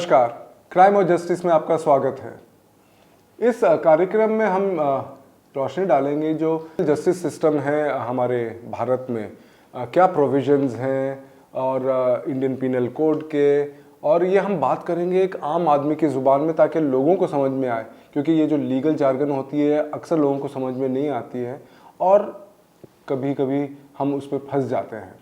नमस्कार, क्राइम और जस्टिस में आपका स्वागत है। इस कार्यक्रम में हम रोशनी डालेंगे जो जस्टिस सिस्टम है हमारे भारत में, क्या प्रोविजंस हैं और इंडियन पिनल कोड के, और ये हम बात करेंगे एक आम आदमी की ज़ुबान में ताकि लोगों को समझ में आए, क्योंकि ये जो लीगल जार्गन होती है अक्सर लोगों को समझ में नहीं आती है और कभी कभी हम उस पर फंस जाते हैं।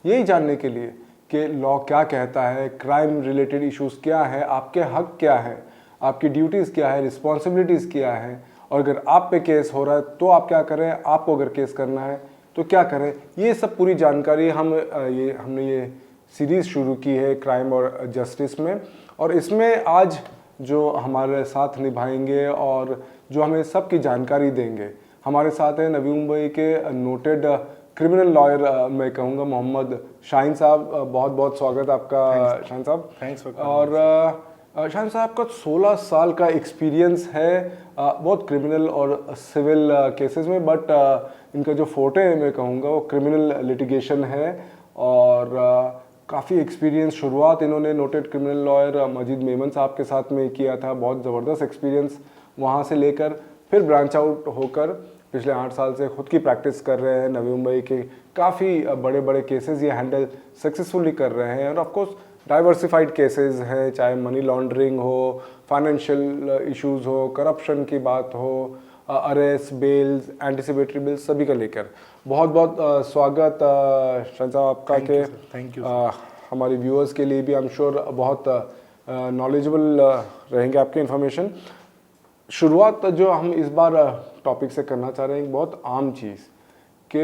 यही जानने के लिए कि लॉ क्या कहता है, क्राइम रिलेटेड इश्यूज़ क्या है, आपके हक क्या है, आपकी ड्यूटीज़ क्या है, रिस्पॉन्सिबिलिटीज़ क्या है, और अगर आप पे केस हो रहा है तो आप क्या करें, आपको अगर केस करना है तो क्या करें, ये सब पूरी जानकारी हमने ये सीरीज़ शुरू की है क्राइम और जस्टिस में। और इसमें आज जो हमारे साथ निभाएंगे और जो हमें सब की जानकारी देंगे, हमारे साथ हैं नवी मुंबई के नोटेड क्रिमिनल लॉयर, मैं कहूँगा मोहम्मद शाहीन साहब। बहुत बहुत स्वागत आपका शाहीन साहब। थैंक्स। और शाहीन साहब का 16 साल का एक्सपीरियंस है बहुत क्रिमिनल और सिविल केसेस में, बट इनका जो फोटे है मैं कहूँगा वो क्रिमिनल लिटिगेशन है। और काफ़ी एक्सपीरियंस, शुरुआत इन्होंने नोटेड क्रिमिनल लॉयर मजीद मेमन साहब के साथ में किया था, बहुत ज़बरदस्त एक्सपीरियंस, वहाँ से लेकर फिर ब्रांच आउट होकर पिछले 8 साल से खुद की प्रैक्टिस कर रहे हैं। नवी मुंबई के काफ़ी बड़े बड़े केसेस ये हैंडल सक्सेसफुली कर रहे हैं, और ऑफ कोर्स डाइवर्सिफाइड केसेस हैं, चाहे मनी लॉन्ड्रिंग हो, फाइनेंशियल इश्यूज़ हो, करप्शन की बात हो, अरेस्ट, बेल्स, एंटिसिपेटरी बिल्स, सभी का लेकर बहुत बहुत स्वागत शाहीन साहब आपका। के थैंक यू। हमारे व्यूअर्स के लिए भी आई एम श्योर बहुत नॉलेजेबल रहेंगे आपके इन्फॉर्मेशन। शुरुआत जो हम इस बार टॉपिक से करना चाह रहे हैं, एक बहुत आम चीज़ कि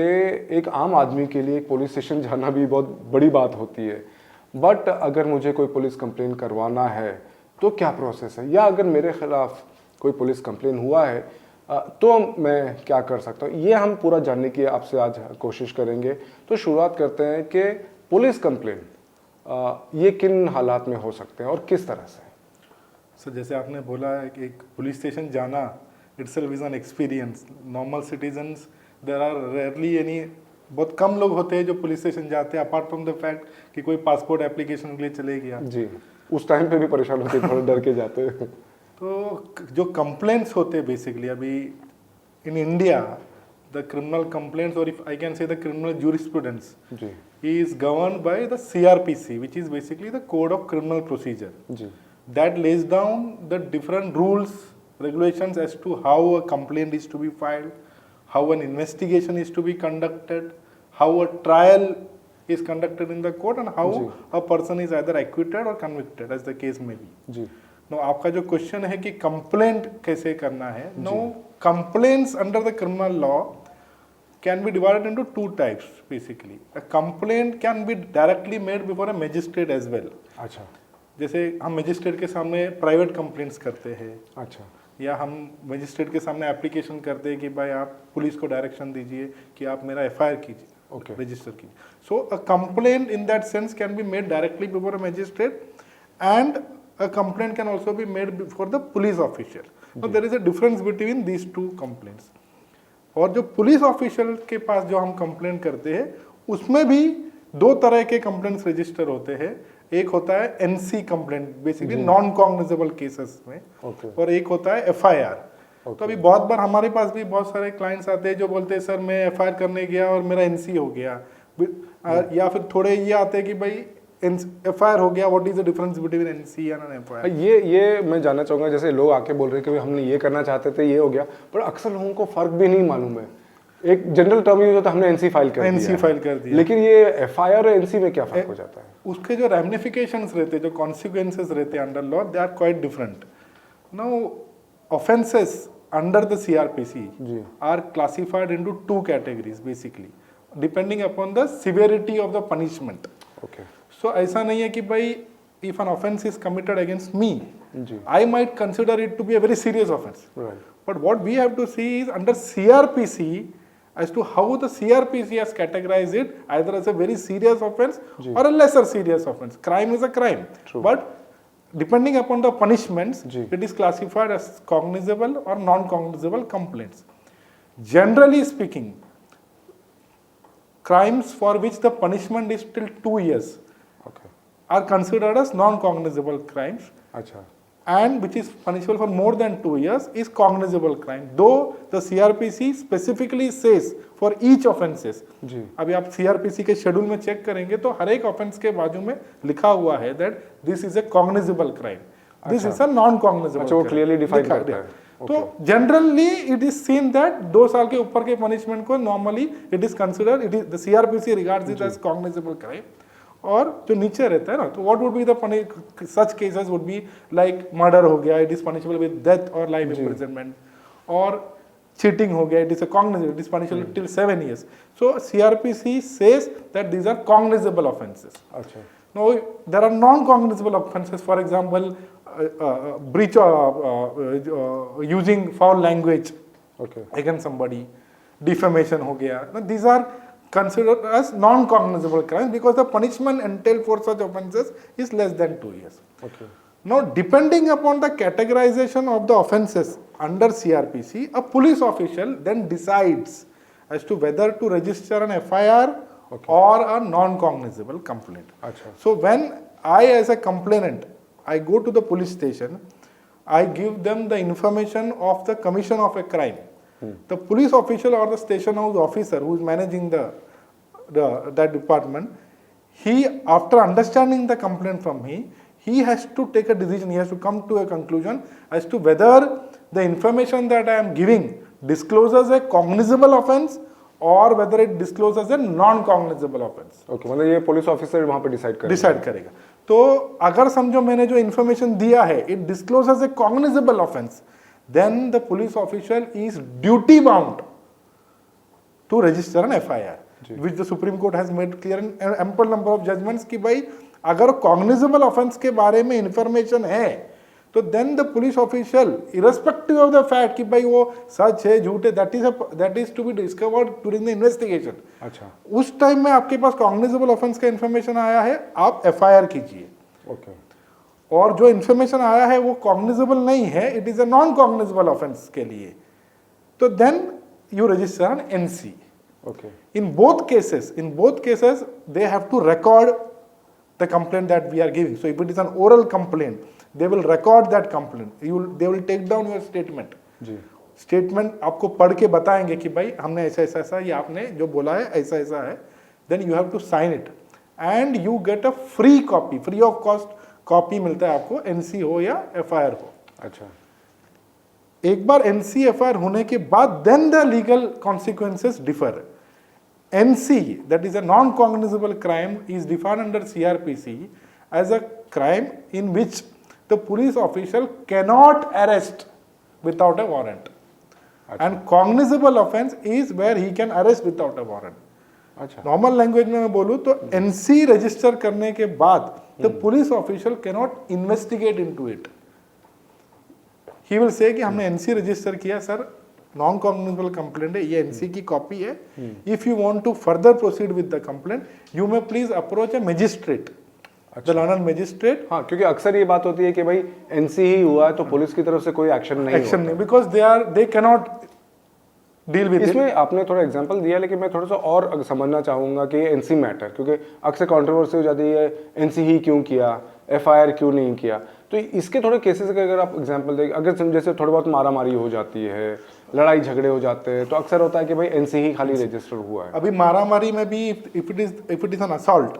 एक आम आदमी के लिए पुलिस स्टेशन जाना भी बहुत बड़ी बात होती है, बट अगर मुझे कोई पुलिस कंप्लेन करवाना है तो क्या प्रोसेस है, या अगर मेरे खिलाफ कोई पुलिस कंप्लेन हुआ है तो मैं क्या कर सकता हूँ, ये हम पूरा जानने की आपसे आज कोशिश करेंगे। तो शुरुआत करते हैं कि पुलिस कंप्लेन ये किन हालात में हो सकते हैं और किस तरह से। सर जैसे आपने बोला है कि एक पुलिस स्टेशन जाना itself is an experience. Normal citizens there are rarely any, बहुत कम लोग होते हैं जो पुलिस स्टेशन जाते हैं, अपार्ट फ्रॉम द फैक्ट कि कोई पासपोर्ट एप्लीकेशन के लिए चले गया जी, उस टाइम पे भी परेशान होते, थोड़ा डर के जाते हैं। तो जो कंप्लेंट्स होते हैं बेसिकली अभी in India, the criminal complaints, और if I can say the criminal jurisprudence is governed by the CRPC, which is basically the Code of Criminal Procedure. That lays down the different rules, regulations as to how a complaint is to be filed, how an investigation is to be conducted, how a trial is conducted in the court, and how a person is either acquitted or convicted, as the case may be. Now, आपका जो question है कि complaint कैसे करना है, now complaints under the criminal law can be divided into two types basically. A complaint can be directly made before a magistrate as well. अच्छा, जैसे हम मजिस्ट्रेट के सामने प्राइवेट कंप्लेंट्स करते हैं, अच्छा, या हम मजिस्ट्रेट के सामने एप्लीकेशन करते हैं कि भाई आप पुलिस को डायरेक्शन दीजिए कि आप मेरा FIR कीजिए, ओके, रजिस्टर कीजिए. So a complaint in that sense can be made directly before a magistrate, and a complaint can also be made before the police official. So there is a difference between these two complaints. और जो police official के पास जो हम complaint करते हैं उसमें भी दो तरह के कंप्लेंट्स रजिस्टर होते हैं. एक होता है NC complaint, basically non cognizable cases में, और एक होता है FIR. तो अभी बहुत बार हमारे पास भी बहुत सारे क्लाइंट्स आते हैं जो बोलते हैं सर मैं FIR करने गया और मेरा NC हो गया, या फिर थोड़े ये आते हैं कि भाई FIR हो गया, what is the difference between NC and FIR. ये मैं जानना चाहूँगा, जैसे लोग आके बोल रहे हैं कि हमने ये करना चाहते थे, ये हो गया, पर अक्सर लोगों को फर्क भी नहीं मालूम है. एक जनरल टर्म यूज होता है हमने NC फाइल कर दिया, लेकिन ये FIR और NC में क्या फर्क हो जाता है? उसके जो रैमिफिकेशंस रहते हैं, जो कॉन्सिक्वेंसेस रहते हैं under law, they are quite different. Now offences under the CRPC are classified into two categories basically, depending upon the severity of the punishment. Okay, so ऐसा नहीं है कि भाई if an offense is committed against me, I might consider it to be a very serious offense. Right. But what we have to see is under CRPC as to how the CRPC has categorized it, either as a very serious offense or a lesser serious offense. Crime is a crime. True. But depending upon the punishments, it is classified as cognizable or non-cognizable complaints. Generally speaking, crimes for which the punishment is till 2 years are considered as non-cognizable crimes, अच्छा, and which is punishable for more than 2 years is cognizable crime. Though the CRPC specifically says for each offences. जी, अभी आप CRPC के schedule में check करेंगे तो हर एक offence के बाजू में लिखा हुआ है that this is a cognizable crime, this is a non cognizable. अच्छा, वो clearly define करता है। तो generally it is seen that 2 साल के ऊपर के पनिशमेंट को normally it is considered, it is the CRPC regards it as cognizable crime. और जो नीचे रहता है ना, तो what would be the such cases would be like murder हो गया, it is punishable with death और लाइफ इम्प्रिजनमेंट, और चीटिंग हो गया, it is a cognizable, it is punishable till 7 years. So CRPC says that these are cognizable offenses. अच्छा, Now there are non-cognizable offenses, for example breach of using foul language okay, against somebody, defamation हो गया. Now, these are considered as non-cognizable crimes because the punishment entailed for such offences is less than 2 years. Okay, Now, depending upon the categorization of the offences under CRPC, a police official then decides as to whether to register an FIR or a non-cognizable complaint. अच्छा, So, when I as a complainant, I go to the police station, I give them the information of the commission of a crime. The police official or the station house officer who is managing that department, he, after understanding the complaint from me, he has to take a decision, he has to come to a conclusion as to whether the information that I am giving discloses a cognizable offense or whether it discloses a non-cognizable offense. Okay, मतलब ये police officer वहाँ पे decide करेगा. तो अगर समझो मैंने जो इन्फॉर्मेशन दिया है it discloses a cognizable offence, then the police official is duty bound to register an FIR, which the supreme court has made clear in ample number of judgements कि भाई अगर कॉग्निजेबल ऑफेंस के बारे में information है तो then the police official irrespective of the fact कि भाई वो सच है झूठ है, that is to be discovered during the investigation. अच्छा, उस टाइम में आपके पास कॉग्निजेबल ऑफेंस का इंफॉर्मेशन आया है, आप FIR कीजिए. ओके, और जो इंफॉर्मेशन आया है वो कॉग्निजेबल नहीं है, it is a non cognizable offence के लिए, तो then you register an NC. Okay, In both cases they have to record the complaint that we are giving. So if it is an oral complaint, they will record that complaint. They will take down your statement. जी, statement आपको पढ़ के बताएंगे कि भाई हमने ऐसा ऐसा ऐसा, ये आपने जो बोला है ऐसा ऐसा है, then you have to sign it and you get a free copy, free of cost copy मिलता है आपको, NC हो या FIR हो. अच्छा, एक बार NC FIR होने के बाद then the legal consequences differ. NC, that is a non-cognizable crime, is defined under CRPC as a crime in which the police official cannot arrest without a warrant. And cognizable offense is where he can arrest without a warrant. अच्छा, normal language में मैं बोलूँ तो NC register करने के बाद the police official cannot investigate into it. He will say कि हमने NC रजिस्टर किया सर, नॉन कॉग्निजेबल कंप्लेंट है, ये NC की कॉपी है, if you want to further proceed with the complaint you may please approach a magistrate, the learned magistrate. हाँ, क्योंकि अक्सर ये बात होती है कि भाई NC ही हुआ है तो पुलिस की तरफ से कोई एक्शन नहीं, because they cannot deal with. इसमें आपने थोड़ा एग्जांपल दिया, लेकिन मैं थोड़ा सा और समझना चाहूंगा कि ये NC मैटर, क्योंकि अक्सर कंट्रोवर्सी हो जाती है NC ही क्यों किया, FIR क्यों नहीं किया, तो इसके थोड़े केसेस का अगर आप एग्जांपल दें. अगर जैसे थोड़ी बहुत मारामारी हो जाती है, लड़ाई झगड़े हो जाते हैं, तो अक्सर होता है कि भाई NC ही खाली रजिस्टर हुआ है. अभी मारामारी में भी if it is an assault,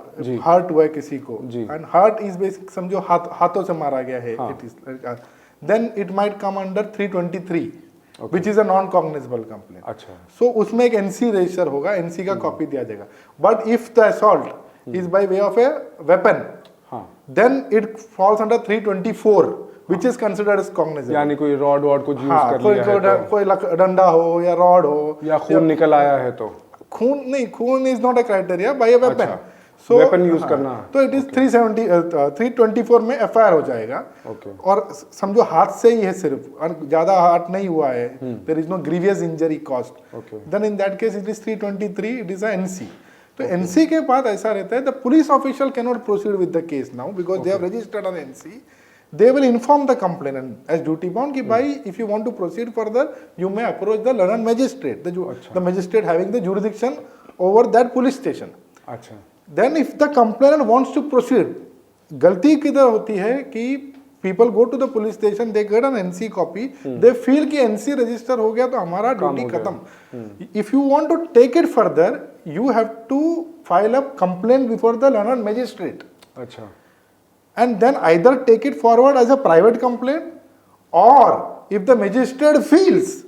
hurt हुआ है किसी को, एंड हर्ट इज बेसिक, समझो हाथों से मारा गया है, it is then it might come under 323 which is a non-cognizable complaint. अच्छा, so उसमें एक NC रजिस्टर होगा, NC का कॉपी दिया जाएगा. But if the assault is by way of a weapon, then it falls under 324 which is considered as cognizable. यानी कोई rod कुछ यूज कर लिया है तो, कोई डंडा हो या रॉड हो या खून निकल आया है तो, खून is not a criteria bye a weapon. So weapon use करना, तो इट इज 324 में FIR हो जाएगा. और समझो हाथ से ही है सिर्फ, ज्यादा हार्ट नहीं हुआ है, there is no grievous injury caused, then in that case it is 323, it is a NC. तो NC के बाद ऐसा रहता है, the police official can not proceed with the case now because they have registered on NC. They will inform the complainant as duty bound कि भाई if you want to proceed further you may approach the learned magistrate, the magistrate having the jurisdiction over that police station. अच्छा, Then if the complainant wants to proceed, गलती किधर होती है कि people go to the police station, they get an NC copy, they feel कि NC register हो गया तो हमारा ड्यूटी खत्म. If you want to take it further, you have to file a complaint before the learned magistrate. अच्छा. And then either take it forward as a private complaint, or if the magistrate feels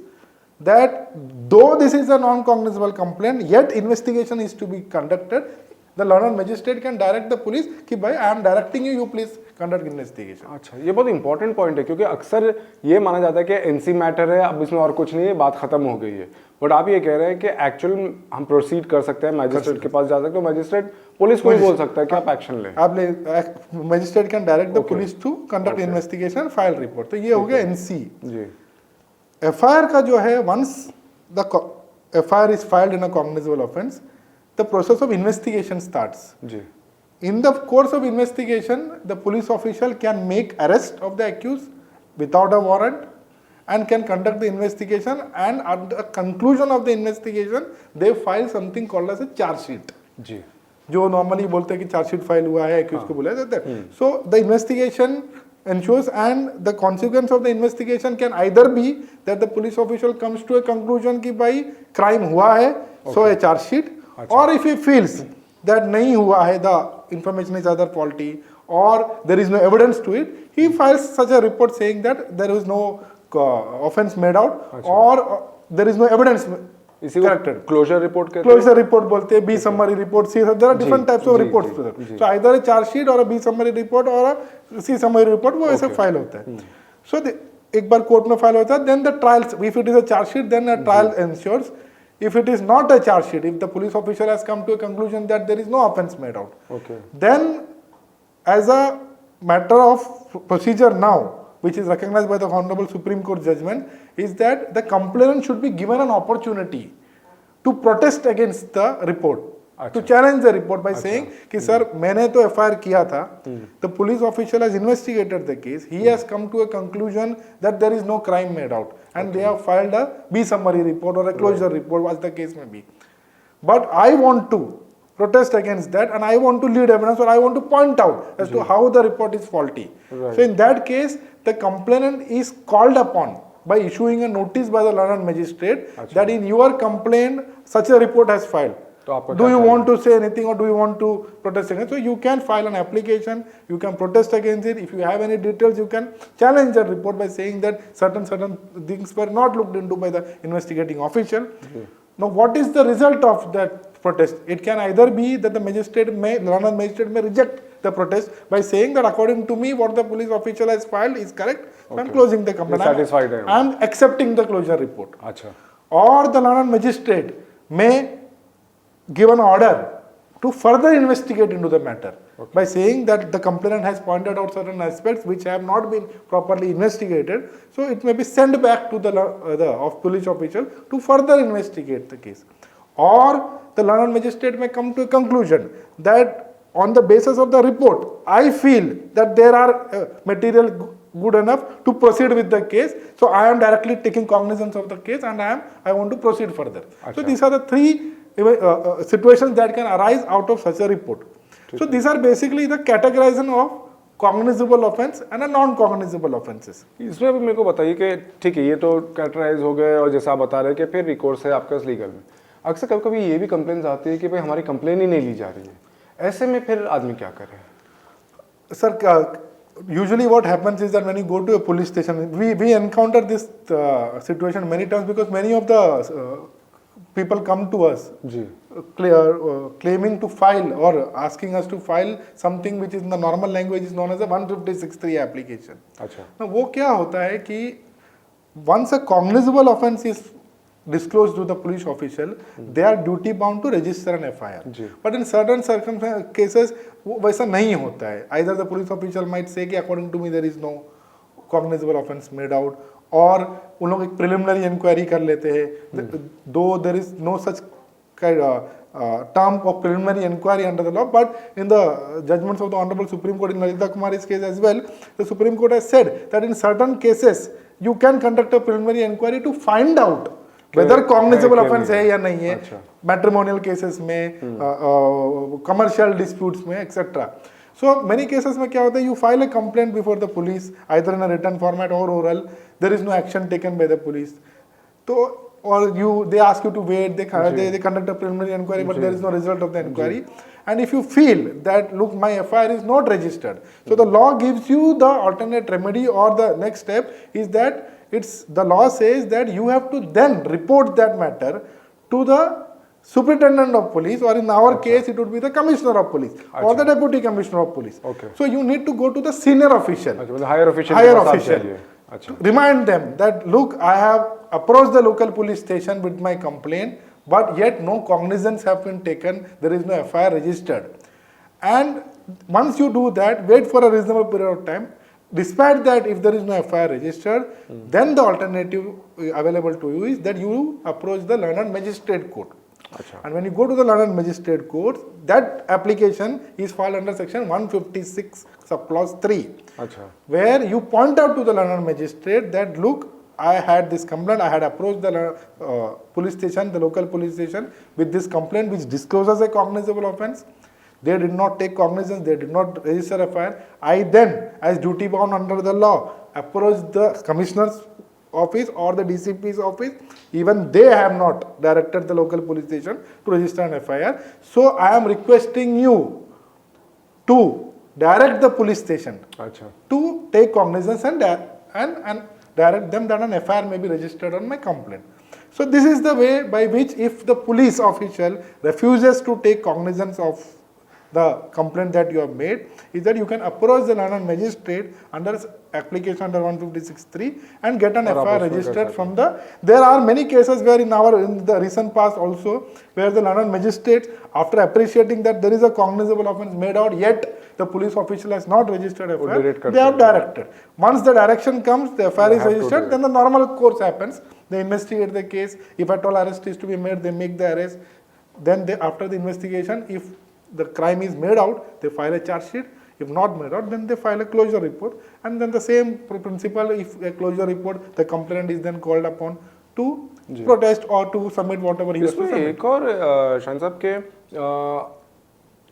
that though this is a non-cognizable complaint, yet investigation is to be conducted, the learned magistrate can direct the police कि भाई I am directing you, you please conduct investigation. अच्छा, ये बहुत important point है क्योंकि अक्सर ये माना जाता है कि एनसी मैटर है, अब इसमें और कुछ नहीं है, बात खत्म हो गई है. बट आप ये कह रहे हैं कि एक्चुअल हम प्रोसीड कर सकते हैं, मैजिस्ट्रेट के पास जा सकते हैं, मैजिस्ट्रेट पुलिस को ही बोल सकता है कि आप एक्शन लें. आप ले magistrate can direct the police to conduct investigation, file report. तो ये हो गया एनसी. जी. एफआईआर का जो है, once the FIR is filed in a cognizable offence, the process of investigation starts. जी. In the course of investigation, the police official can make arrest of the accused without a warrant and can conduct the investigation, and at the conclusion of the investigation, they file something called as a charge sheet. जी. जो normally बोलते हैं कि charge sheet file हुआ है, accused को बुलाया जाता है. So the investigation ensures, and the consequence of the investigation can either be that the police official comes to a conclusion कि भाई crime हुआ है, so a charge sheet, or if he feels that नहीं हुआ है, the information is either faulty or there is no evidence to it, he files such a report saying that there is no offense made out, or there is no evidence इसी को closure report कहते हैं. Closure report बोलते हैं, B summary report, C. there are different types of reports. So either a charge sheet or a B summary report or a C summary report, वो ऐसे file होता है. So एक बार court में फाइल होता है, then the trials, if it is a charge sheet, then a trial ensures. If it is not a charge sheet, if the police official has come to a conclusion that there is no offense made out, then as a matter of procedure now, which is recognized by the Honorable Supreme Court judgment, is that the complainant should be given an opportunity to protest against the report, to challenge the report by saying कि sir मैंने तो FIR किया था, the police official has investigated the case, he has come to a conclusion that there is no crime made out, and they have filed a B summary report or a closure report, as the case may be. But I want to protest against that, and I want to lead evidence, or I want to point out as to how the report is faulty. So in that case, the complainant is called upon by issuing a notice by the learned magistrate that in your complaint such a report has filed. Do you want to say anything, or do you want to protest against? So you can file an application, you can protest against it. If you have any details, you can challenge the report by saying that certain things were not looked into by the investigating official. Now what is the result of that protest? It can either be that the learned magistrate may reject the protest by saying that according to me what the police official has filed is correct, so I am closing the complaint. I am accepting the closure report. Or the learned magistrate may give an order to further investigate into the matter by saying that the complainant has pointed out certain aspects which have not been properly investigated, so it may be sent back to the police official to further investigate the case. Or the learned magistrate may come to a conclusion that on the basis of the report, I feel that there are material good enough to proceed with the case, so I am directly taking cognizance of the case and I want to proceed further. So these are the three situations that can arise out of such a report. So these are basically the categorization of cognizable offense and a non-cognizable offenses. इसमें भी मेरे को बताइए कि ठीक है, ये तो कैटेगराइज हो गए, और जैसा आप बता रहे हैं कि फिर रिकोर्स है आपके पास लीगल में. अक्सर कभी कभी ये भी कंप्लेंट्स आती है कि भाई हमारी कंप्लेन ही नहीं ली जा रही है, ऐसे में फिर आदमी क्या करे? Sir, usually what happens is that when you go to a police station, we encounter this situation many times, because many of the people come to us claiming to file or asking us to file something which is in the normal language is known as a 156(3) application. Now वो क्या होता है कि once a cognizable offence is disclosed to the police official, they are duty bound to register an FIR. But in certain cases वैसा नहीं होता है. Either the police official might say कि according to me there is no cognizable offence made out, और उन लोग एक preliminary inquiry कर लेते हैं, though there is no such term of preliminary inquiry under the law, but in the judgments of the Honorable Supreme Court in Lalita Kumari's case as well, the Supreme Court has said that in certain cases you can conduct a preliminary inquiry to find out whether cognizable offense है या नहीं है, matrimonial cases में, commercial disputes में, etc. So many cases में क्या होता है, you file a complaint before the police, either in a written format or oral, there is no action taken by the police. So or they ask you to wait, they conduct a preliminary inquiry, but there is no result of the inquiry. And if you feel that, look, my FIR is not registered, so the law gives you the alternate remedy, or the next step is that the law says that you have to then report that matter to the superintendent of police, or in our case it would be the commissioner of police or the deputy commissioner of police. So you need to go to the senior official, higher official. Remind them that, look, I have approached the local police station with my complaint, but yet no cognizance have been taken, there is no FIR registered. And once you do that, wait for a reasonable period of time. Despite that, if there is no FIR registered, then the alternative available to you is that you approach the London Magistrate Court. And when you go to the London Magistrate Court, that application is filed under section 156 subclause 3, where you point out to the London Magistrate that, look, I had this complaint, I had approached the police station, the local police station, with this complaint which discloses a cognizable offence. They did not take cognizance, they did not register a FIR. I then, as duty bound under the law, approached the commissioner's office or the DCP's office. Even they have not directed the local police station to register an FIR. So I am requesting you to direct the police station to take cognizance and direct them that an FIR may be registered on my complaint. So this is the way by which, if the police official refuses to take cognizance of the complaint that you have made, is that you can approach the London Magistrate under application under 156(3) and get an FIR registered from the. There are many cases where in the recent past also, where the London Magistrate, after appreciating that there is a cognizable offence made out, yet the police official has not registered a FIR, they have directed. Once the direction comes, the FIR is registered, then the normal course happens. They investigate the case. If at all arrest is to be made, they make the arrest. Then after the investigation, if the crime is made out, they file a charge sheet. If not made out, then they file a closure report. And then the same principle, if a closure report, the complainant is then called upon to protest or to submit whatever he has to submit. एक और शान साहब के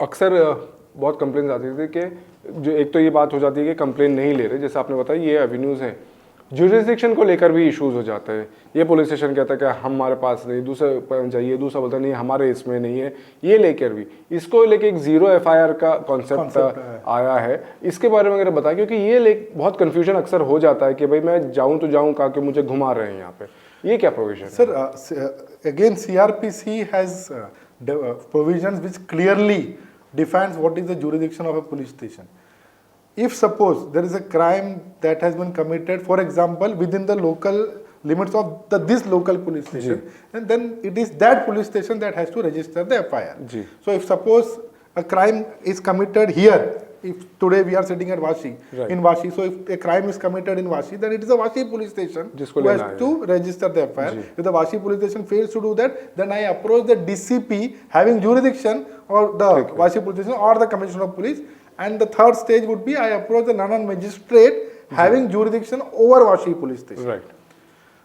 अक्सर बहुत complaints आती थी कि जो एक तो ये बात हो जाती है कि कंप्लेंट नहीं ले रहे, जैसे आपने बताया ये एवेन्यूज़ हैं, ज्यूरिसडिक्शन को लेकर भी इश्यूज हो जाते हैं। ये पुलिस स्टेशन कहता है कि हमारे पास नहीं, दूसरा चाहिए, दूसरा बोलता नहीं हमारे इसमें नहीं है, ये लेकर भी इसको लेके एक जीरो FIR का कॉन्सेप्ट आया है, इसके बारे में अगर बताएं, क्योंकि ये बहुत कंफ्यूजन अक्सर हो जाता है कि भाई मैं जाऊं तो जाऊं कहा कि मुझे घुमा रहे हैं यहाँ पे, ये क्या प्रोविजन है? Sir again CRPC has provisions which clearly defines what is the jurisdiction of a police station. If suppose there is a crime that has been committed, for example, within the local limits of this local police station, and then it is that police station that has to register the FIR. So if suppose a crime is committed here, if today we are sitting at Vashi, in Vashi, so if a crime is committed in Vashi, then it is a Vashi police station who has to register the FIR. If the Vashi police station fails to do that, then I approach the DCP having jurisdiction, or the Vashi police station, or the commissioner of police. And the third stage would be I approach the London Magistrate having jurisdiction over Vashi police station.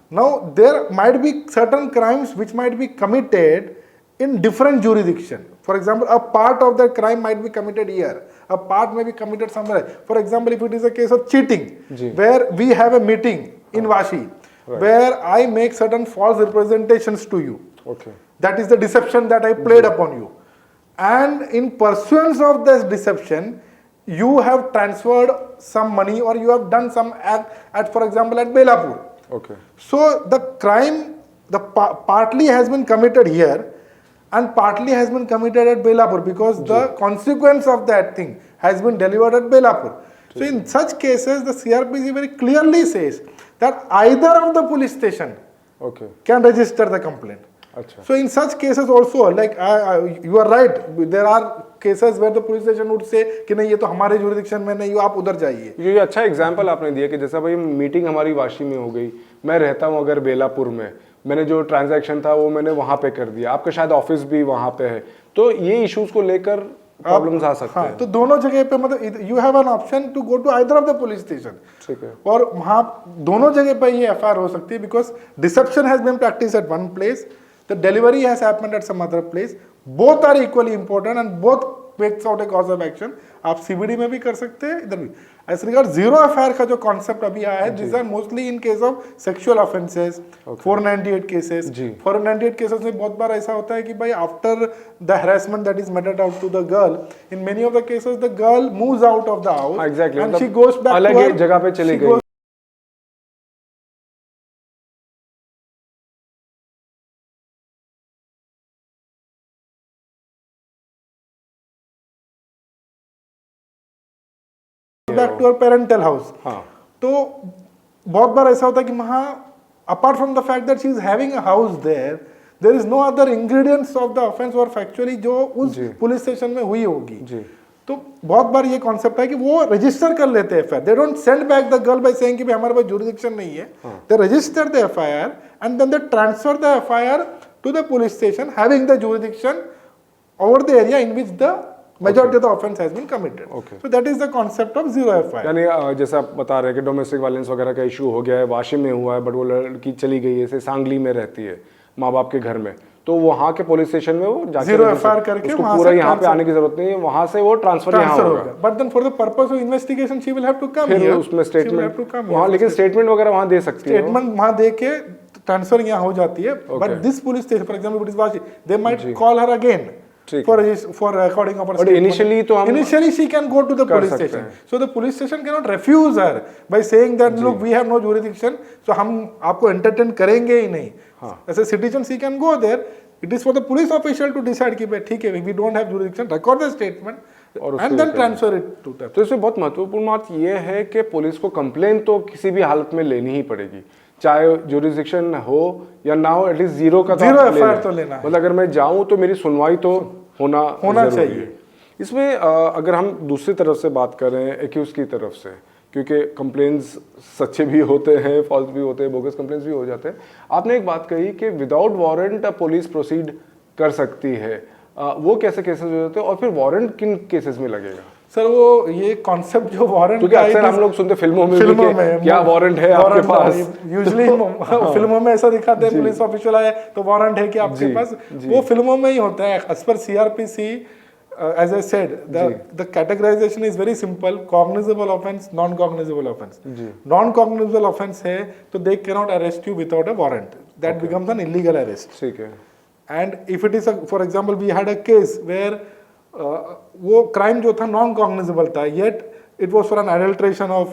Now there might be certain crimes which might be committed in different jurisdiction. For example, a part of the crime might be committed here, a part may be committed somewhere. For example, if it is a case of cheating, where we have a meeting in Vashi, where I make certain false representations to you. That is the deception that I played upon you. And in pursuance of this deception, you have transferred some money, or you have done some act at, for example, at Belapur. So the crime, partly has been committed here, and partly has been committed at Belapur, because the consequence of that thing has been delivered at Belapur. So in such cases, the CRPC very clearly says that either of the police station can register the complaint. So in such cases also, like you are right, there are cases where the police station would say कि नहीं ये तो हमारे jurisdiction में नहीं, आप उधर जाइए. ये अच्छा एग्जांपल आपने दिया कि जैसा भाई मीटिंग हमारी वाशी में हो गई, मैं रहता हूँ अगर बेलापुर में, मैंने जो ट्रांजैक्शन था वो मैंने वहाँ पे कर दिया, आपका शायद ऑफिस भी वहाँ पे है, तो ये इश्यूज को लेकर प्रॉब्लम्स आ सकते हैं. तो दोनों जगह पे मतलब you have an option to go to either of the police station. ठीक है. और वहाँ दोनों जगह पे ये FIR हो सकती है, because deception has been practise at one place, the delivery has happened at some other place. Both are equally important and both makes out A cause of action. आप सीबीडी में भी कर सकते हैं, इधर भी। एज रिगार्ड जीरो एफआईआर का जो कॉन्सेप्ट अभी आया है, this are mostly in case of sexual offences, 498 cases. 498 cases में बहुत बार ऐसा होता है कि भाई after the harassment that is meted out to the girl, in many of the cases the girl moves out of the house exactly. and she goes back अलग to her जगह पे चली गई, back to our parental house. हाँ, तो बहुत बार ऐसा होता है कि वहाँ apart from the fact that she is having a house there is no other ingredients of the offence और फैक्चुअली जो उस पुलिस स्टेशन में हुई होगी। तो बहुत बार ये कॉन्सेप्ट है कि वो रजिस्टर कर लेते हैं FIR, they don't send back the girl by saying कि भाई हमारे पास जुरिडिक्शन नहीं है, they register the FIR and then they transfer the FIR to the police station having the jurisdiction over the area in which the majority of the offense has been committed. So that is the concept of zero FIR. यानी जैसे आप बता रहे हैं कि domestic violence वगैरह का issue हो गया है, वाशिम में हुआ है, बट वो लड़की चली गई है, जैसे सांगली में रहती है माँ बाप के घर में, तो वहाँ के पुलिस स्टेशन में वो जाके जीरो एफआईआर करके उसको पूरा यहाँ पे आने की जरूरत नहीं है, वहाँ से वो ट्रांसफर यहाँ होगा। But then for the purpose of investigation she will have to come here, उसमें स्टेटमेंट वहाँ, लेकिन स्टेटमेंट वगैरह वहाँ दे सकती है, स्टेटमेंट वहाँ दे के ट्रांसफर यहाँ हो जाती है। But this police station for example it is Vashi, they might call her again for recording of her statement. Initially तो हम initially she can go to the police station, so the police station cannot refuse her by saying that look we have no jurisdiction, so हम आपको entertain करेंगे ही नहीं। as a citizen she can go there, it is for the police official to decide कि भाई ठीक है we don't have jurisdiction, record the statement and then transfer it to them। तो इसमें बहुत महत्वपूर्ण बात ये है कि पुलिस को कंप्लेन तो किसी भी हालत में लेनी ही पड़ेगी, चाहे जुरिडिक्शन हो या ना हो, एटलीस्ट जीरो का जीरो एफआईआर तो लेना है। मतलब अगर मैं जाऊं तो मेरी सुनवाई तो होना चाहिए। इसमें अगर हम दूसरी तरफ से बात कर रहे हैं, एक्यूज की तरफ से, क्योंकि कंप्लेंट्स सच्चे भी होते हैं, फॉल्स भी होते हैं, बोगस कंप्लेंट्स भी हो जाते हैं। आपने एक बात कही कि विदाउट वारंट पुलिस प्रोसीड कर सकती है, वो कैसे केसेस हो जाते हैं और फिर वारंट किन केसेस में लगेगा? सर वो ये कॉन्सेप्ट जो वारंट, क्योंकि अक्सर हम लोग सुनते फिल्मों में क्या वारंट है आपके पास, यूजुअली फिल्मों में ऐसा दिखाते हैं पुलिस ऑफिशियल आए तो वारंट है कि आपके पास, वो फिल्मों में ही होता है। As per CrPC, as I said, the categorization is very simple: cognizable offense, non-cognizable offense. Non-cognizable offense है तो they cannot arrest you without a warrant. That becomes an illegal arrest. ठीक है। And if it is for example, we had a case where वो crime जो था non cognizable था, yet it was for an adulteration of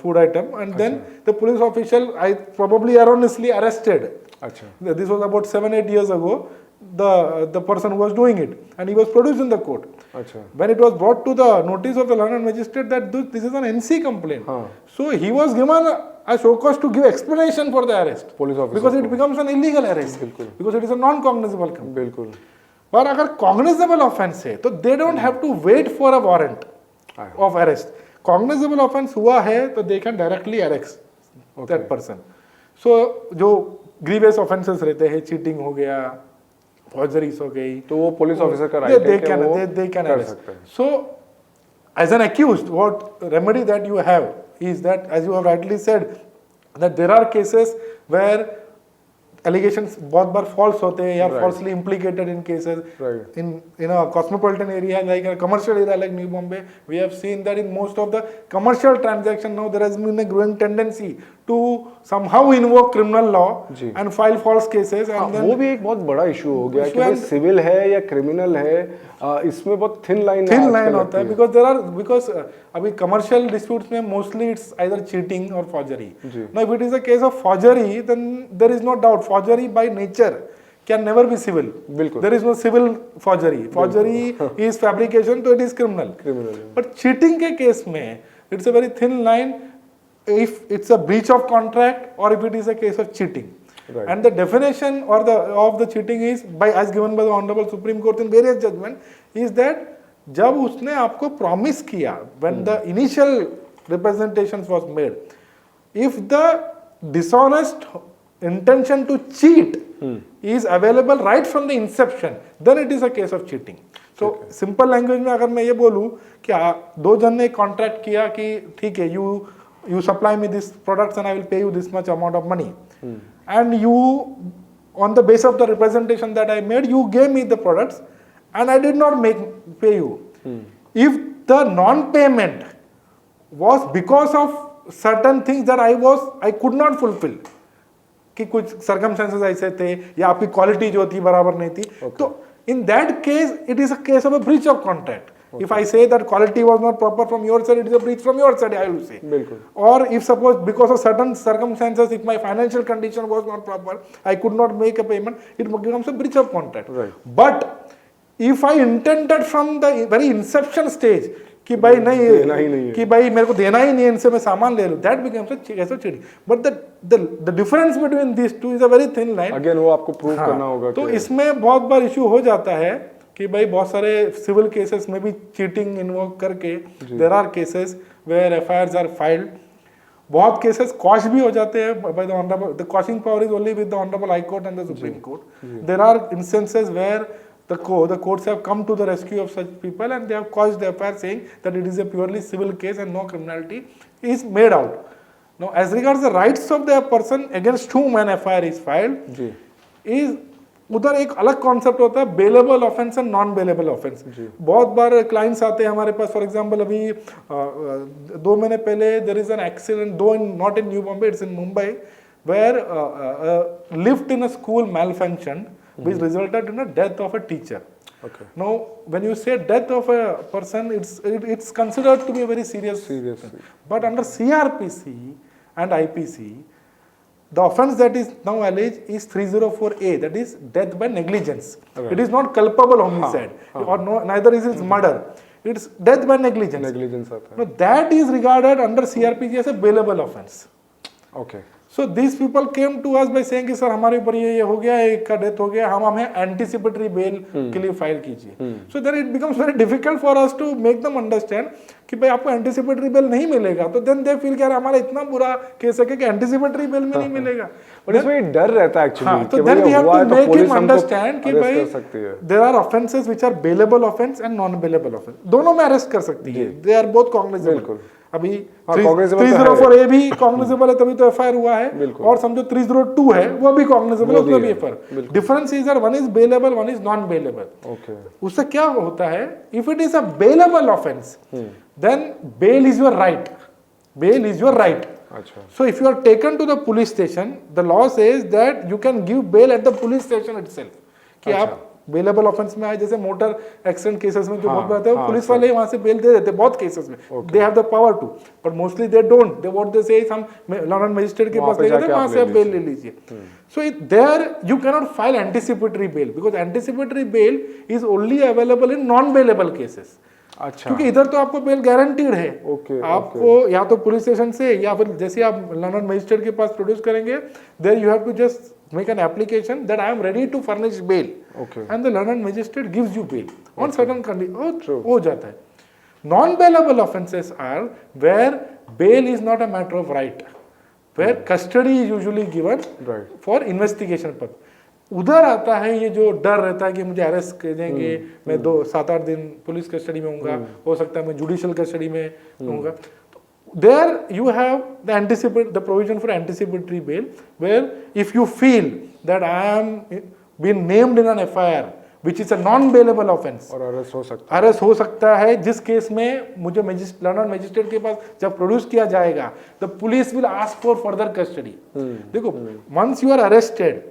food item and then the police official I probably erroneously arrested. अच्छा, this was about 7-8 years ago. The person who was doing it and he was produced in the court. Achha. When it was brought to the notice of the learned magistrate that this is an NC complaint, so he was given a show cause to give explanation for the arrest, police officer, because it becomes an illegal arrest because it is a non-cognizable complaint. बिल्कुल। पर अगर cognizable offence है तो they don't have to wait for a warrant of arrest. Cognizable offence हुआ है तो they can directly arrest that person. So जो grievous offences रहते हैं, चीटिंग हो गया, फॉर्जरीज हो गई, तो वो पुलिस ऑफिसर का राइट है कि वो they can arrest. So as an accused what remedy that you have is that, as you have rightly said, that there are cases where allegations बहुत बार false होते हैं या falsely implicated in cases. In a cosmopolitan area like a commercial area like New Bombay, we have seen that in most of the commercial transaction now there has been a growing tendency to somehow invoke criminal law and file false cases. And then वो भी एक बहुत बड़ा issue हो गया कि भाई civil है या क्रिमिनल है, इसमें बहुत थिन लाइन होता है because अभी commercial disputes में mostly it's either cheating or forgery. Now if it is a case of forgery then there is no doubt forgery by nature can never be civil. There is no civil forgery. Forgery is fabrication, so it is criminal. But cheating के case में it's a very thin line if it's a breach of contract or if it is a case of cheating. And the definition or of the cheating is as given by the Honorable Supreme Court in various judgment is that जब उसने आपको promise किया, when the initial representations was made, if the dishonest intention to cheat is available right from the inception, then it is a case of cheating. So simple language में अगर मैं ये बोलूँ कि दो जन ने कॉन्ट्रैक्ट किया कि ठीक है, you supply me this products and I will pay you this much amount of money, and you on the basis of the representation that I made, you gave me the products and I did not pay you. If the non-payment was because of certain things that I could not fulfill, कि कुछ circumstances ऐसे थे या आपकी quality जो थी बराबर नहीं थी, तो in that case it is a case of a breach of contract. If I say that quality was not proper from your side, it is a breach from your side, I will say. बिल्कुल. Or if suppose because of certain circumstances, if my financial condition was not proper, I could not make a payment, it becomes a breach of contract. Right. But if I intended from the very inception stage कि भाई नहीं कि भाई मेरे को देना ही नहीं है, इनसे मैं सामान ले लूं, that becomes a case of cheating. But the difference between these two is a very thin line. Again वो आपको प्रूव करना होगा. तो इसमें बहुत बार इशू हो जाता है कि भाई बहुत सारे सिविल केसेस में भी चीटिंग इन्वॉल्व करके there are cases where FIRs are filed. बहुत केसेस क्वॉश भी हो जाते हैं by the honourable. The quashing power is only with the honourable high court and the supreme court. There are instances where the courts have come to the rescue of such people and they have quashed the affair, saying that it is a purely civil case and no criminality is made out. Now, as regards the rights of the person against whom an FIR is filed, is उधर एक अलग concept होता है bailable offence and non bailable offence. बहुत बार clients आते हैं हमारे पास. For example अभी 2 महीने पहले there is an accident, though not in New Bombay, it's in Mumbai, where lift in a school malfunctioned, which resulted in the death of a teacher. Okay. Now, when you say death of a person, it's considered to be a very serious. But under CRPC and IPC, the offence that is now alleged is 304A, that is death by negligence. Okay. It is not culpable homicide, or neither is it murder. It's death by negligence. Now, that is regarded under CRPC as a bailable offence. Okay. So these people came to us by saying कि sir हमारे ऊपर ये हो गया, एक का death हो गया, हम हमें एंटीसिपेटरी बेल के लिए फाइल कीजिए. So then it becomes very difficult for us to make them understand कि भाई आपको एंटीसिपेटरी बेल नहीं मिलेगा. तो देन दे फील कि यार हमारा इतना बुरा केस है कि एंटीसिपेटरी बेल में नहीं मिलेगा. बट इसमें डर रहता है एक्चुअली. तो then we have to make him understand कि भाई there are offences which are bailable offence and non bailable offence. दोनों में अरेस्ट कर सकती है. They are both cognizable. अभी 304A भी कॉग्निजेबल है, तभी तो एफआईआर हुआ है. और समझो 302 है, वो भी कॉग्निजेबल है, उसमें भी FIR. Difference is that one is bailable, one is non bailable. उससे क्या होता है, if it is a bailable offence, then bail is your right. Bail is your right. So if you are taken to the police station, the law says that you can give bail at the police station itself. कि आप bailable offence में आए, जैसे motor accident cases में जो बहुत रहते हैं, पुलिस वाले वहां से बेल दे देते हैं बहुत केसेस में. They have the power to, but mostly they don't. They what they say हम लंदन मजिस्ट्रेट के पास ले जाते हैं, वहां से आप बेल ले लीजिए. So there you can not file anticipatory bail, because anticipatory bail is only available in non bailable cases. अच्छा. क्योंकि इधर तो आपको बेल गारंटीड है. आपको या तो पुलिस स्टेशन से या फिर जैसे आप लंदन मजिस्ट्रेट के पास प्रोड्यूस करेंगे, there you have to just make an application that I am ready to furnish bail. Okay. And the London magistrate gives you bail on certain conditions. हो जाता है. Non-bailable offences are where bail is not a matter of right, where custody is usually given for investigation purpose. उधर आता है ये जो डर रहता है कि मुझे अरेस्ट कर देंगे, मैं 7-8 दिन पुलिस कस्टडी में होऊंगा, हो सकता है मैं जुडिशियल कस्टडी में होऊंगा. There you have the provision for anticipatory bail, where if you feel that I am being named in an FIR which is a non-bailable offence, और अरेस्ट हो सकता है, जिस केस में मुझे लंदन मजिस्ट्रेट के पास जब प्रोड्यूस किया जाएगा, the police will ask for further custody. देखो, once you are arrested,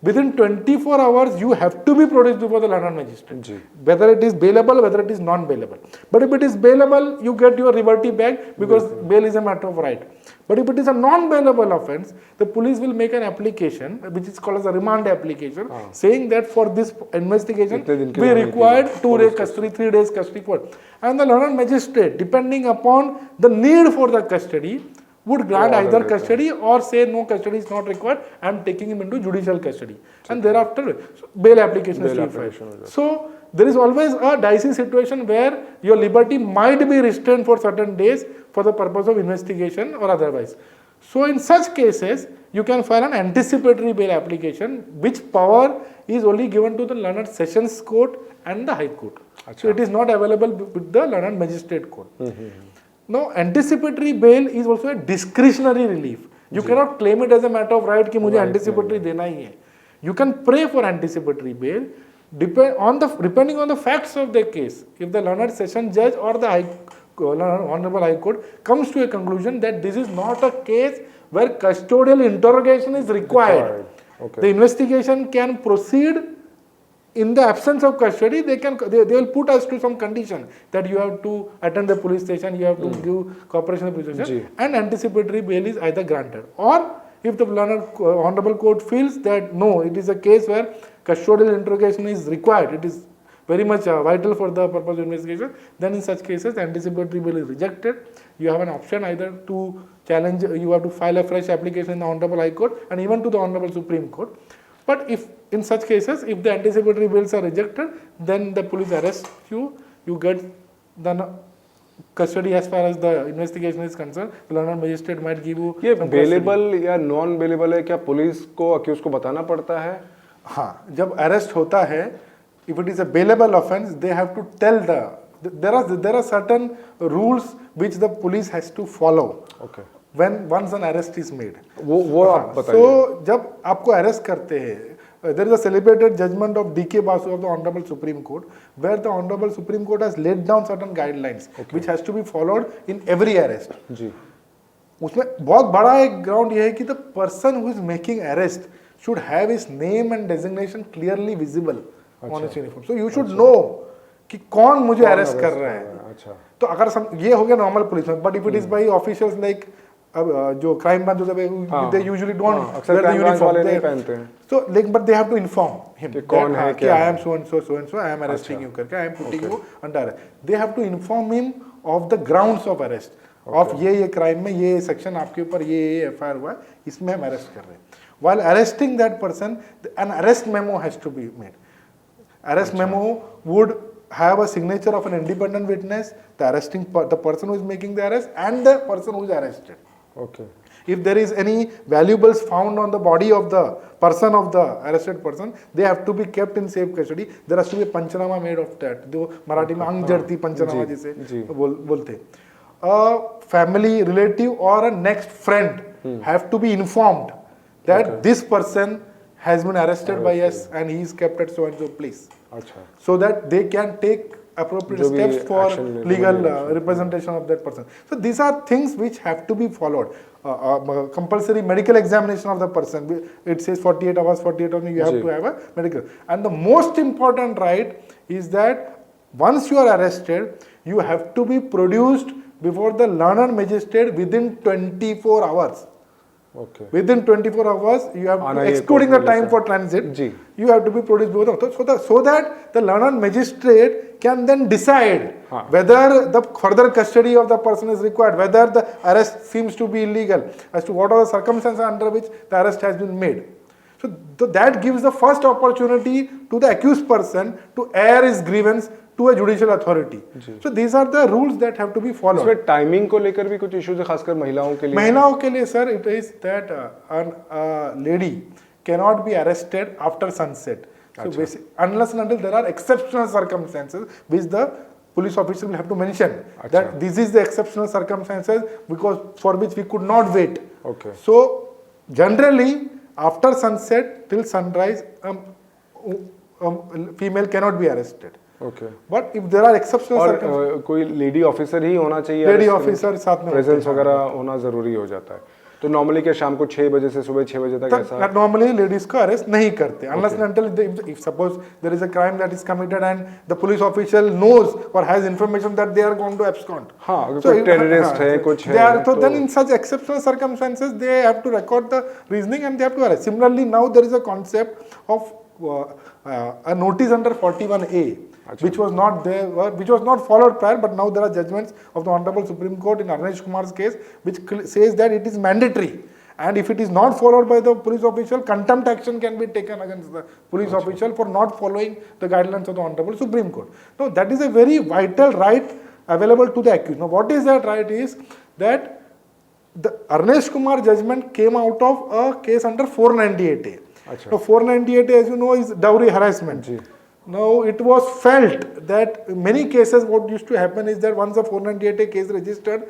within 24 hours you have to be produced before the London magistrate, whether it is bailable, whether it is non-bailable. But if it is bailable, you get your liberty back because bail is a matter of right. But if it is a non-bailable offence, the police will make an application which is called as a remand application, saying that for this investigation we required 2 days custody, 3 days custody for. And the London magistrate, depending upon the need for the custody, would grant either custody or say no, custody is not required, I am taking him into judicial custody. And thereafter bail application is filed. So there is always a dicey situation where your liberty might be restrained for certain days for the purpose of investigation or otherwise. So in such cases, you can file an anticipatory bail application, which power is only given to the London Sessions Court and the High Court. So it is not available with the London Magistrate Court. Now, anticipatory bail is also a discretionary relief. You cannot claim it as a matter of right कि मुझे anticipatory देना ही है. You can pray for anticipatory bail. depending on the facts of the case, if the learned session judge or the Honorable High Court comes to a conclusion that this is not a case where custodial interrogation is required, Okay. the investigation can proceed in the absence of custody. They will put us to some condition that you have to attend the police station, you have to give cooperation to the police station, and anticipatory bail is either granted. Or if the Honorable Court feels that no, it is a case where custodial interrogation is required, it is very much vital for the purpose of investigation, then in such cases anticipatory bail is rejected. You have an option either to challenge, you have to file a fresh application in the Honorable High Court and even to the Honorable Supreme Court. But if in such cases, if the anticipatory bails are rejected, then the police arrests you, you get the custody as far as the investigation is concerned. The learned magistrate might give you ये bailable या non bailable है, क्या police को accused को बताना पड़ता है? हाँ, जब अरेस्ट होता है, if it is a bailable offense, they have to tell there are certain rules which the police has to follow. Okay. When once an arrest is made. वो आप बताइए. So जब आपको अरेस्ट करते हैं, there is a celebrated judgment of D.K. Basu of the Honorable Supreme Court, where the Honorable Supreme Court has laid down certain guidelines which has to be followed in every arrest. जी. उसमें बहुत बड़ा एक ground ये है कि the person who is making arrest should have his name and designation clearly visible on his uniform. So you should know कि कौन मुझे अरेस्ट कर रहा है. अच्छा. तो अगर ये हो गया नॉर्मल पुलिस में, but if it is by officials like अब जो क्राइम ब्रांच होता है, they usually don't wear the uniform, so like but they have to inform him कि कौन है, कि I am so and so I am arresting you करके, I am putting you under arrest. They have to inform him of the grounds of arrest, of ये crime में ये section आपके ऊपर ये एफआईआर हुआ है, इसमें हम अरेस्ट कर रहे हैं. While arresting that person, an arrest memo has to be made. Arrest memo would have a signature of an independent witness, the person who is making the arrest and the person who is arrested. Okay. If there is any valuables found on the body of the person of the arrested person, they have to be kept in safe custody. There has to be a panchanama made of that. जो मराठी में अंग जड़ती पंचनामा जिसे बोलते. A family relative or a next friend have to be informed that this person has been arrested by us and he is kept at so and so place. अच्छा. So that they can take appropriate steps for legal representation of that person. So these are things which have to be followed. Compulsory medical examination of the person. It says 48 hours, you have to have a medical. And the most important right is that once you are arrested, you have to be produced before the learned magistrate within 24 hours. Okay. Within 24 hours, you have to, excluding the time for transit, you have to be produced before them. So that the learned magistrate can then decide whether the further custody of the person is required, whether the arrest seems to be illegal, as to what are the circumstances under which the arrest has been made. So that gives the first opportunity to the accused person to air his grievance to a judicial authority. So these are the rules that have to be followed. इसमें timing को लेकर भी कुछ issues है, खासकर महिलाओं के लिए. महिलाओं के लिए sir, it is that a lady cannot be arrested after sunset. So unless and until there are exceptional circumstances which the police officer will have to mention that this is the exceptional circumstances because for which we could not wait. Okay. So generally after sunset till sunrise, female cannot be arrested. Okay. But if there are exceptional circumstances, कोई lady officer ही होना चाहिए, lady officer साथ में presence वगैरह होना जरूरी हो जाता है. तो नॉर्मली क्या शाम को 6 बजे से सुबह 6 बजे तक ऐसा नॉर्मली लेडीज को अरेस्ट नहीं करते unless and until if suppose there is a crime that is committed and the police official knows or has information that they are going to abscond. हाँ, अगर कोई टेररिस्ट है, कुछ है, so then in such exceptional circumstances they have to record the reasoning and they have to arrest. Similarly, now there is a concept of a notice under 41A, which was not there, which was not followed prior, but now there are judgments of the Honorable Supreme Court in Arnesh Kumar's case, which says that it is mandatory. And if it is not followed by the police official, contempt action can be taken against the police official for not following the guidelines of the Honorable Supreme Court. Now, that is a very vital right available to the accused. Now, what is that right is that the Arnesh Kumar judgment came out of a case under 498A. Now, 498A, as you know, is dowry harassment. Now, it was felt that in many cases what used to happen is that once a 498A case registered,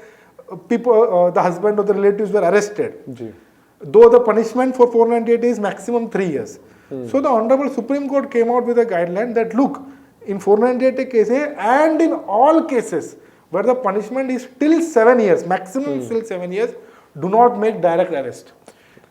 people, the husband or the relatives were arrested. Though the punishment for 498A is maximum 3 years. So the Honorable Supreme Court came out with a guideline that look, in 498 cases and in all cases where the punishment is till 7 years, maximum till 7 years, do not make direct arrest.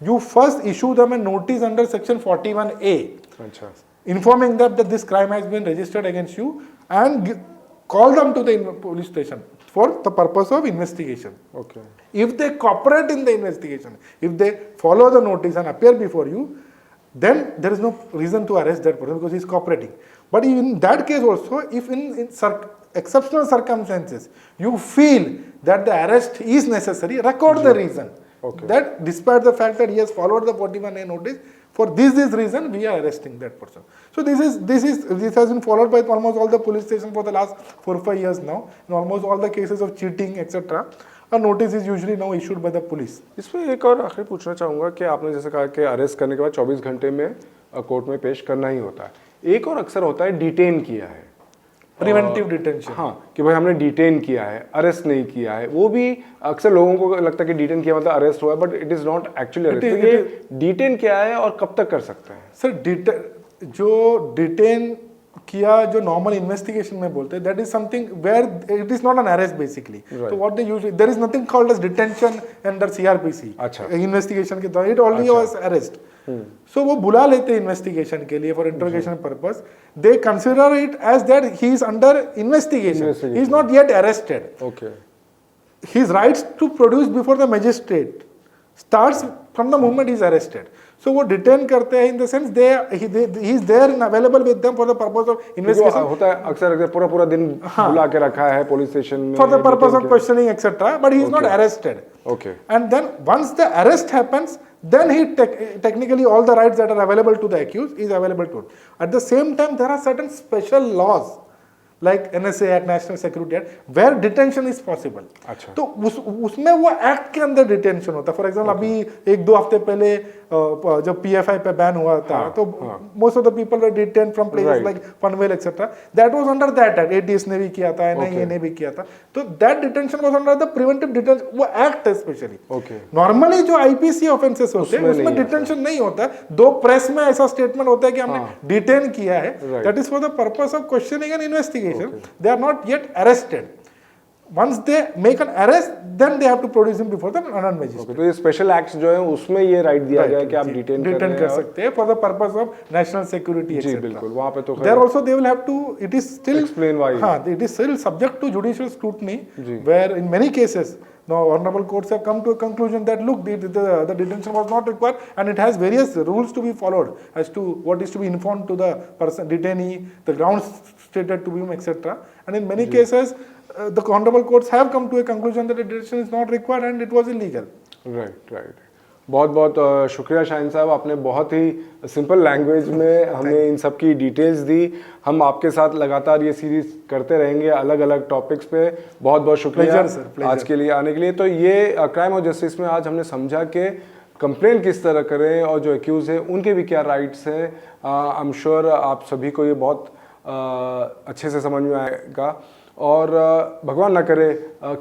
You first issue them a notice under section 41A, अच्छा, informing them that this crime has been registered against you, and call them to the police station for the purpose of investigation. Okay, If they cooperate in the investigation, if they follow the notice and appear before you, then there is no reason to arrest that person because he is cooperating. But in that case also, if in exceptional circumstances you feel that the arrest is necessary, record the reason. Okay. That despite the fact that he has followed the 41A notice, for this reason we are arresting that person. So this has been followed by almost all the police stations for the last 4 or 5 years now. In almost all the cases of cheating, etc., a notice is usually now issued by the police. इसमें एक और आखिरी पूछना चाहूँगा कि आपने जैसे कहा कि अरेस्ट करने के बाद 24 घंटे में कोर्ट में पेश करना ही होता है। एक और अक्सर होता है डिटेन किया है, प्रिवेंटिव डिटेंशन। हाँ, कि भाई हमने डिटेन किया है, अरेस्ट नहीं किया है। वो भी अक्सर लोगों को लगता है कि डिटेन किया मतलब अरेस्ट हुआ है, but it is not actually arrest. तो ये डिटेन क्या है और कब तक कर सकते हैं? सर, जो डिटेन किया, जो नॉर्मल इन्वेस्टिगेशन में बोलते हैं, that is something where it is not an arrest basically. तो what they usually, there is nothing called as detention under CRPC. अच्छा, इन्वेस्टिगेशन के दौरान it already was arrest. So वो बुला लेते हैं इन्वेस्टिगेशन के लिए for interrogation purpose. They consider it as that he is under investigation, he is not yet arrested. Okay, his rights to produce before the magistrate starts from the moment he is arrested. So वो detain करते हैं in the sense he is there and available with them for the purpose of investigation. होता है अक्सर पूरा दिन बुला के रखा है पुलिस स्टेशन में for the purpose of questioning etc. But he is not arrested. Okay. And then once the arrest happens, then he technically all the rights that are available to the accused is available to him. At the same time, there are certain special laws like NSA Act, National Security Act, where detention is possible. अच्छा, तो उसमें वो act के अंदर detention होता है। For example अभी 1-2 हफ्ते पहले जब PFI पे बैन हुआ था, तो most of the people were detain from places like Panvel etcetera, that was under that act. ATS ने भी किया था, NIA ने भी किया था, तो that detention was under the preventive detention, वो एक्ट है स्पेशली। ओके, नॉर्मली जो IPC ऑफेंसेस होते हैं उसमें डिटेंशन नहीं होता। दो प्रेस में ऐसा स्टेटमेंट होता है कि हमने डिटेन किया है, that is for the purpose of questioning and investigation. They are not yet arrested. Once they make an arrest, then they have to produce him before the London magistrate. तो ये special acts जो है उसमें ये right दिया गया है कि आप डिटेन कर सकते हैं for the purpose of national security etc. जी बिल्कुल, वहाँ पे तो there also they will have to, it is still explain why. हाँ, it is still subject to judicial scrutiny, where in many cases now honorable courts have come to a conclusion that look, the detention was not required, and it has various rules to be followed as to what is to be informed to the person detainee, the grounds stated to be etc. And in many cases the honorable courts have come to a conclusion that the detention is not required and it was illegal. Right. बहुत बहुत शुक्रिया शाहीन साहब, आपने बहुत ही simple language में हमें इन सब की डिटेल्स दी। हम आपके साथ लगातार ये सीरीज करते रहेंगे अलग अलग टॉपिक्स पे। बहुत बहुत शुक्रिया आज के लिए आने के लिए। तो ये क्राइम और जस्टिस में आज हमने समझा कि कंप्लेन किस तरह करें और जो एक्यूज है उनके भी क्या राइट्स हैं। आई एम श्योर आप सभी को ये बहुत अच्छे से समझ में आएगा, और भगवान ना करे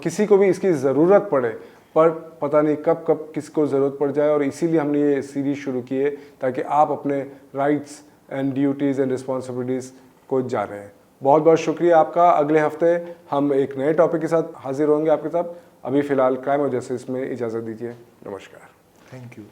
किसी को भी इसकी ज़रूरत पड़े, पर पता नहीं कब कब किसको ज़रूरत पड़ जाए। और इसीलिए हमने ये सीरीज शुरू की है ताकि आप अपने rights and duties and responsibilities को जानें। बहुत बहुत शुक्रिया आपका। अगले हफ्ते हम एक नए टॉपिक के साथ हाजिर होंगे आपके साथ। अभी फ़िलहाल क्राइम और जस्टिस में इजाज़त दीजिए। नमस्कार। Thank you.